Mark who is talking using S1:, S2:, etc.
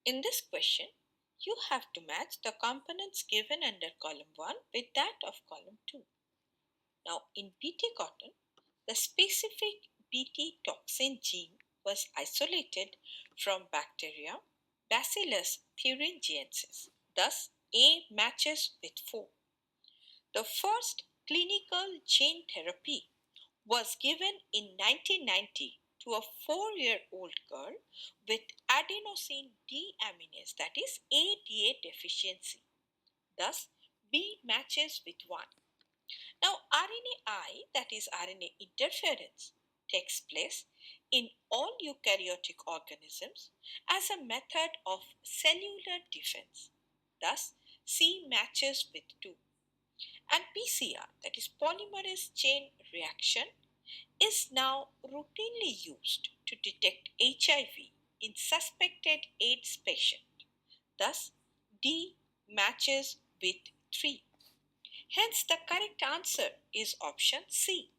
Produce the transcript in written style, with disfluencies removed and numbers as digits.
S1: In this question, you have to match the components given under column 1 with that of column 2. Now, in Bt cotton, the specific Bt toxin gene was isolated from bacteria Bacillus thuringiensis. Thus, A matches with 4. The first clinical gene therapy was given in 1990 to a 4-year-old girl with adenosine deaminase, that is ADA deficiency. Thus, B matches with 1. Now, RNAi, that is RNA interference, takes place in all eukaryotic organisms as a method of cellular defense. Thus, C matches with 2. And PCR, that is polymerase chain reaction, is now routinely used to detect HIV in suspected AIDS patient. Thus, D matches with 3. Hence, the correct answer is option C.